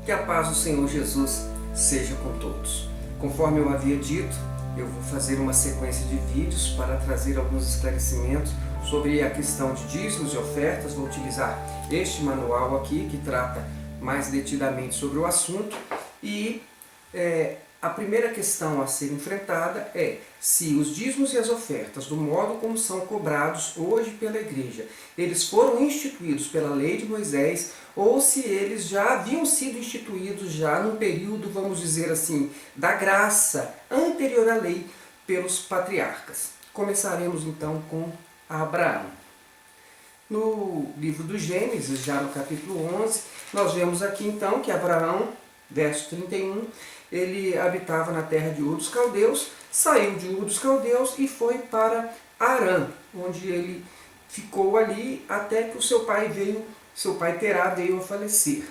Que a paz do Senhor Jesus seja com todos. Conforme eu havia dito, eu vou fazer uma sequência de vídeos para trazer alguns esclarecimentos sobre a questão de dízimos e ofertas. Vou utilizar este manual aqui, que trata mais detidamente sobre o assunto. E a primeira questão a ser enfrentada é se os dízimos e as ofertas, do modo como são cobrados hoje pela igreja, eles foram instituídos pela lei de Moisés ou se eles já haviam sido instituídos já no período, vamos dizer assim, da graça anterior à lei pelos patriarcas. Começaremos então com Abraão. No livro do Gênesis, já no capítulo 11, nós vemos aqui então que Abraão, verso 31, ele habitava na terra de Ur dos Caldeus, saiu de Ur dos Caldeus e foi para Harã, onde ele ficou ali até que o seu pai Terá veio a falecer.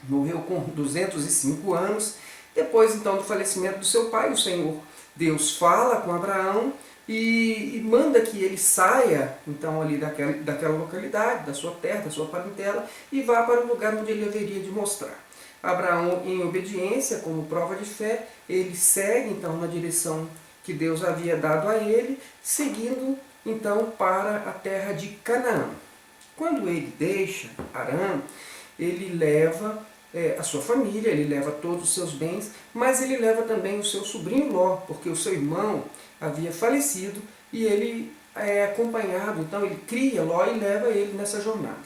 Morreu com 205 anos. Depois então do falecimento do seu pai, o Senhor Deus fala com Abraão e manda que ele saia então ali daquela localidade, da sua terra, da sua parentela, e vá para o lugar onde ele haveria de mostrar. Abraão, em obediência, como prova de fé, ele segue então na direção que Deus havia dado a ele, seguindo então para a terra de Canaã. Quando ele deixa Harã, ele leva a sua família, ele leva todos os seus bens, mas ele leva também o seu sobrinho Ló, porque o seu irmão havia falecido e ele é acompanhado, então ele cria Ló e leva ele nessa jornada.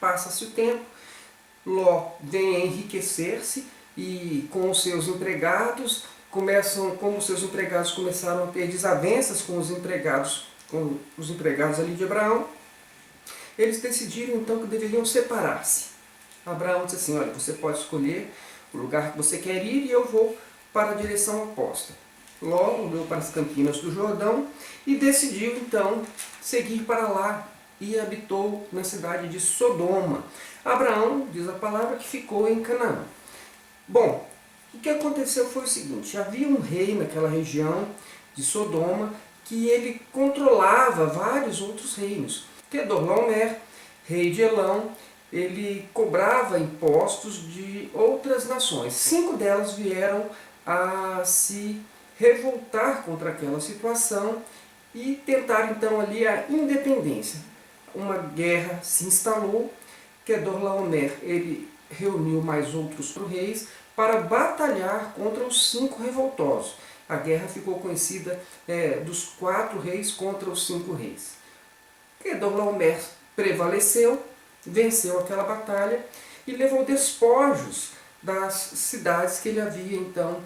Passa-se o tempo, Ló vem a enriquecer-se e com os seus empregados, como os seus empregados começaram a ter desavenças com os empregados ali de Abraão, eles decidiram então que deveriam separar-se. Abraão disse assim: olha, você pode escolher o lugar que você quer ir e eu vou para a direção oposta. Ló olhou para as campinas do Jordão e decidiu então seguir para lá e habitou na cidade de Sodoma. Abraão, diz a palavra, que ficou em Canaã. Bom, o que aconteceu foi o seguinte: havia um rei naquela região de Sodoma que ele controlava vários outros reinos. Quedorlaomer, rei de Elão, ele cobrava impostos de outras nações. 5 delas vieram a se revoltar contra aquela situação e tentar então ali a independência. Uma guerra se instalou. Quedorlaomer, ele reuniu mais outros reis para batalhar contra os 5 revoltosos. A guerra ficou conhecida dos 4 reis contra os 5 reis. Quedorlaomer prevaleceu, venceu aquela batalha e levou despojos das cidades que ele havia então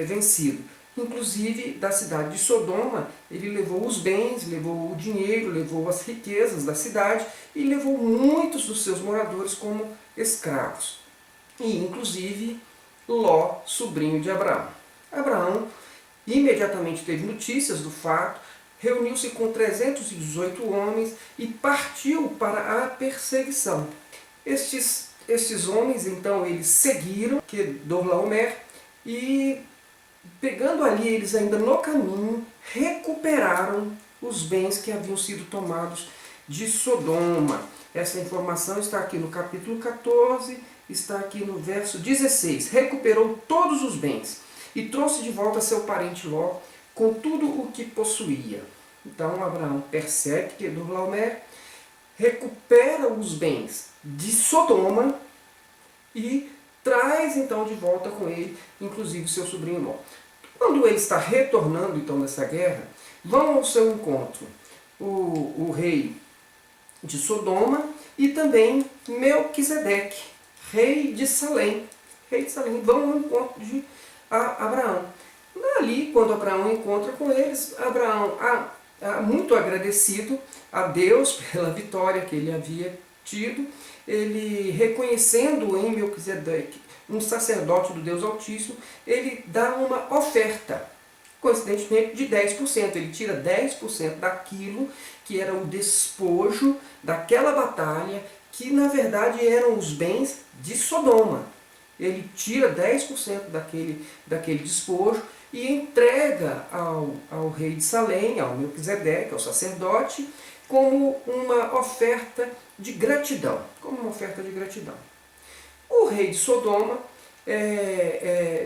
vencido. Inclusive da cidade de Sodoma, ele levou os bens, levou o dinheiro, levou as riquezas da cidade e levou muitos dos seus moradores como escravos. E inclusive Ló, sobrinho de Abraão. Abraão imediatamente teve notícias do fato, reuniu-se com 318 homens e partiu para a perseguição. Estes homens, então, eles seguiram Quedorlaomer e, pegando ali eles ainda no caminho, recuperaram os bens que haviam sido tomados de Sodoma. Essa informação está aqui no capítulo 14, está aqui no verso 16. Recuperou todos os bens e trouxe de volta seu parente Ló com tudo o que possuía. Então Abraão persegue Quedorlaomer, recupera os bens de Sodoma e traz então de volta com ele, inclusive seu sobrinho Ló. Quando ele está retornando então dessa guerra, vão ao seu encontro o rei de Sodoma e também Melquisedeque, rei de Salém. Vão ao encontro de Abraão. Ali, quando Abraão encontra com eles, Abraão, muito agradecido a Deus pela vitória que ele havia tido, ele, reconhecendo em Melquisedeque um sacerdote do Deus Altíssimo, ele dá uma oferta, coincidentemente de 10%. Ele tira 10% daquilo que era o despojo daquela batalha, que na verdade eram os bens de Sodoma. Ele tira 10% daquele despojo e entrega ao rei de Salém, ao Melquisedeque, ao sacerdote, como uma oferta de gratidão. O rei de Sodoma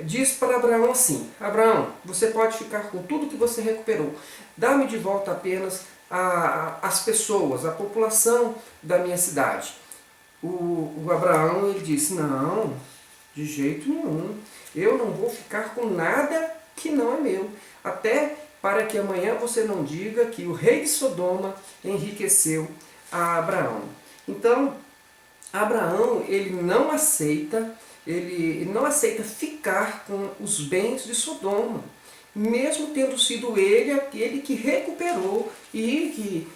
diz para Abraão assim: Abraão, você pode ficar com tudo que você recuperou, dá-me de volta apenas as pessoas, a população da minha cidade. O Abraão, ele disse: não, de jeito nenhum, eu não vou ficar com nada que não é meu, até para que amanhã você não diga que o rei de Sodoma enriqueceu a Abraão. Então, Abraão, ele não aceita ficar com os bens de Sodoma, mesmo tendo sido ele aquele que recuperou e que,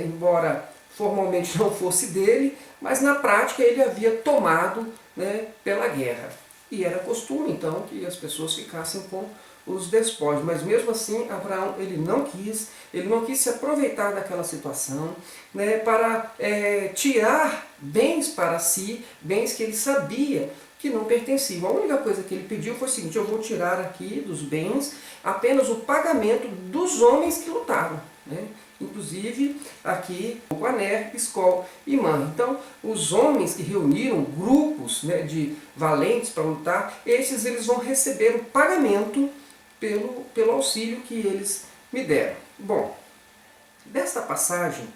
embora formalmente não fosse dele, mas na prática ele havia tomado, né, pela guerra. E era costume então que as pessoas ficassem com os despojos, mas mesmo assim Abraão ele não quis se aproveitar daquela situação, né, para tirar bens para si, bens que ele sabia que não pertenciam. A única coisa que ele pediu foi o seguinte: eu vou tirar aqui dos bens apenas o pagamento dos homens que lutaram, né? Inclusive aqui o Aner, Escol e Man. Então os homens que reuniram grupos, né, de valentes para lutar, eles vão receber o pagamento pelo auxílio que eles me deram. Bom, desta passagem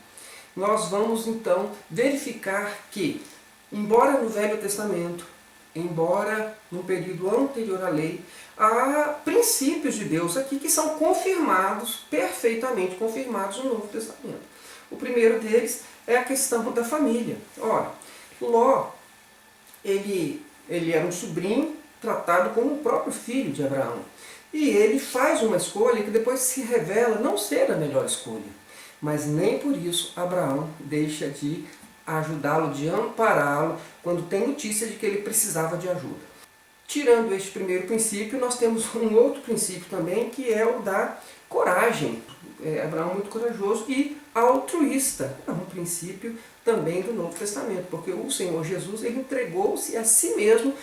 nós vamos então verificar que, embora no Velho Testamento, embora no período anterior à lei, há princípios de Deus aqui que são confirmados, perfeitamente confirmados no Novo Testamento. O primeiro deles é a questão da família. Ora, Ló, ele era um sobrinho tratado como o próprio filho de Abraão. E ele faz uma escolha que depois se revela não ser a melhor escolha. Mas nem por isso Abraão deixa de ajudá-lo, de ampará-lo, quando tem notícia de que ele precisava de ajuda. Tirando este primeiro princípio, nós temos um outro princípio também, que é o da coragem. Abraão é muito corajoso e altruísta. É um princípio também do Novo Testamento, porque o Senhor Jesus ele entregou-se a si mesmo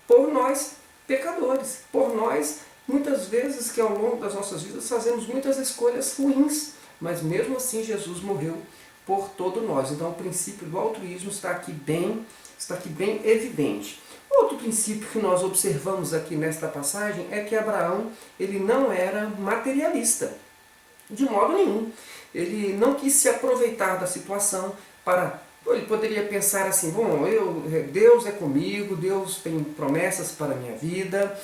por nós pecadores, por nós, muitas vezes que ao longo das nossas vidas fazemos muitas escolhas ruins, mas mesmo assim Jesus morreu por todos nós. Então o princípio do altruísmo está aqui bem evidente. Outro princípio que nós observamos aqui nesta passagem é que Abraão ele não era materialista, de modo nenhum. Ele não quis se aproveitar da situação para... Ele poderia pensar assim: bom, Deus é comigo, Deus tem promessas para a minha vida,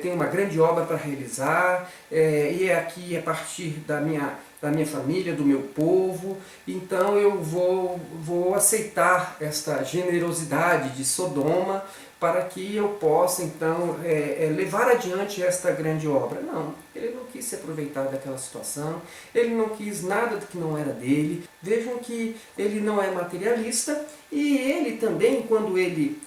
tem uma grande obra para realizar, e é aqui a partir da minha família, do meu povo, então eu vou aceitar esta generosidade de Sodoma para que eu possa então levar adiante esta grande obra. Não, ele não quis se aproveitar daquela situação, ele não quis nada que não era dele. Vejam que ele não é materialista, e ele também, quando ele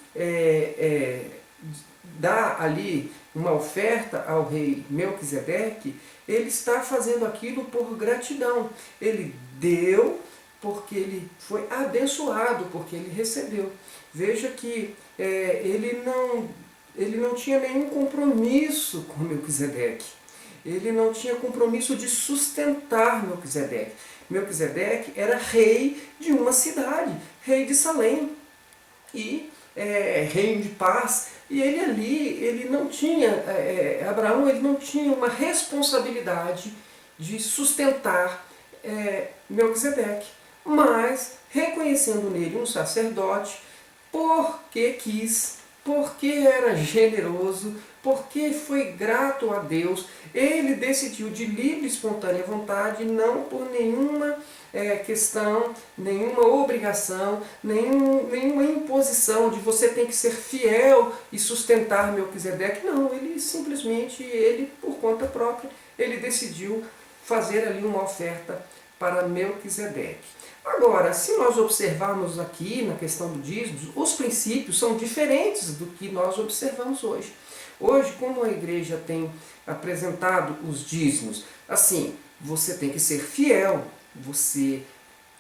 dá ali uma oferta ao rei Melquisedeque, ele está fazendo aquilo por gratidão. Ele deu porque ele foi abençoado, porque ele recebeu. Veja que ele não tinha nenhum compromisso com Melquisedeque. Ele não tinha compromisso de sustentar Melquisedeque. Melquisedeque era rei de uma cidade, rei de Salém, e reino de paz. E ele não tinha, Abraão ele não tinha uma responsabilidade de sustentar Melquisedeque, mas reconhecendo nele um sacerdote, porque quis, porque era generoso, porque foi grato a Deus, ele decidiu de livre e espontânea vontade, não por nenhuma questão, nenhuma obrigação, nenhuma imposição de você tem que ser fiel e sustentar Melquisedeque. Não, ele simplesmente, por conta própria, ele decidiu fazer ali uma oferta para Melquisedeque. Agora, se nós observarmos aqui na questão do dízimo, os princípios são diferentes do que nós observamos hoje. Hoje, como a igreja tem apresentado os dízimos, assim, você tem que ser fiel, você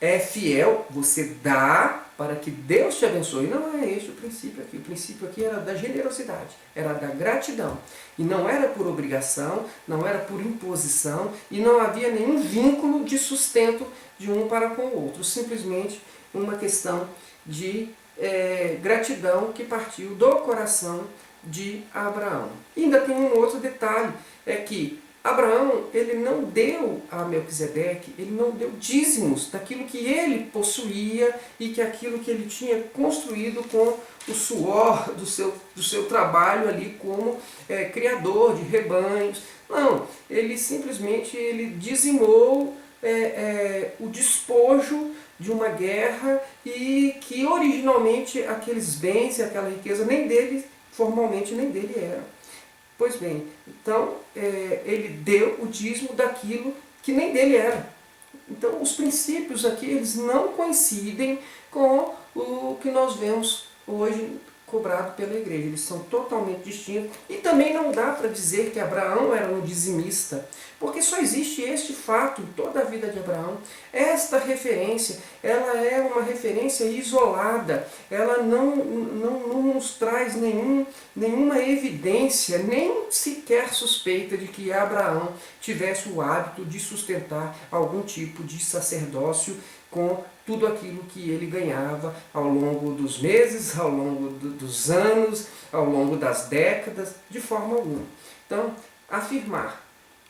é fiel, você dá para que Deus te abençoe. Não é este o princípio aqui. O princípio aqui era da generosidade, era da gratidão. E não era por obrigação, não era por imposição, e não havia nenhum vínculo de sustento de um para com o outro. Simplesmente uma questão de gratidão que partiu do coração de Abraão. E ainda tem um outro detalhe, é que Abraão, ele não deu a Melquisedeque, ele não deu dízimos daquilo que ele possuía e que aquilo que ele tinha construído com o suor do seu trabalho ali como criador de rebanhos. Não, ele simplesmente dizimou o despojo de uma guerra e que originalmente aqueles bens e aquela riqueza nem dele, formalmente nem dele era. Pois bem, então ele deu o dízimo daquilo que nem dele era. Então os princípios aqui eles não coincidem com o que nós vemos hoje cobrado pela igreja. Eles são totalmente distintos. E também não dá para dizer que Abraão era um dizimista, porque só existe este fato em toda a vida de Abraão. Esta referência, ela é uma referência isolada. Ela não nos traz nenhuma evidência, nem sequer suspeita de que Abraão tivesse o hábito de sustentar algum tipo de sacerdócio com tudo aquilo que ele ganhava ao longo dos meses, ao longo dos anos, ao longo das décadas, de forma alguma. Então, afirmar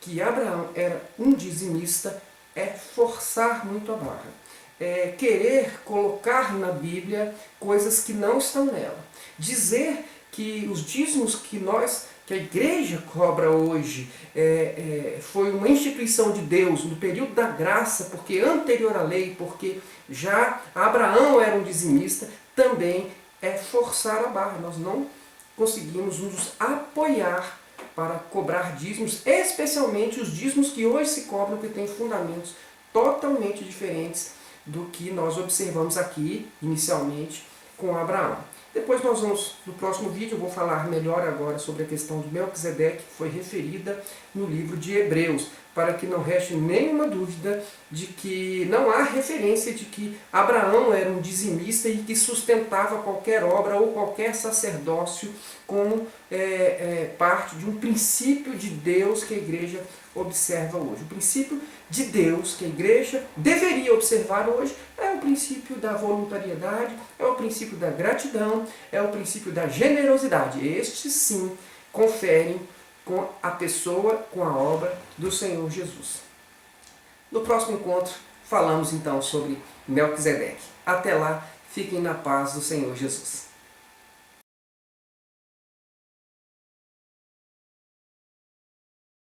que Abraão era um dizimista é forçar muito a barra. É querer colocar na Bíblia coisas que não estão nela. Dizer que os dízimos que a igreja cobra hoje foi uma instituição de Deus no período da graça, porque anterior à lei, porque já Abraão era um dizimista, também é forçar a barra. Nós não conseguimos nos apoiar para cobrar dízimos, especialmente os dízimos que hoje se cobram, que têm fundamentos totalmente diferentes do que nós observamos aqui, inicialmente, com Abraão. Depois nós vamos, no próximo vídeo, eu vou falar melhor agora sobre a questão de Melquisedeque, que foi referida no livro de Hebreus, para que não reste nenhuma dúvida de que não há referência de que Abraão era um dizimista e que sustentava qualquer obra ou qualquer sacerdócio como parte de um princípio de Deus que a igreja observa hoje. O princípio de Deus que a igreja deveria observar hoje é o princípio da voluntariedade, é o princípio da gratidão, é o princípio da generosidade. Estes sim conferem com a pessoa, com a obra do Senhor Jesus. No próximo encontro falamos então sobre Melquisedeque. Até lá, fiquem na paz do Senhor Jesus.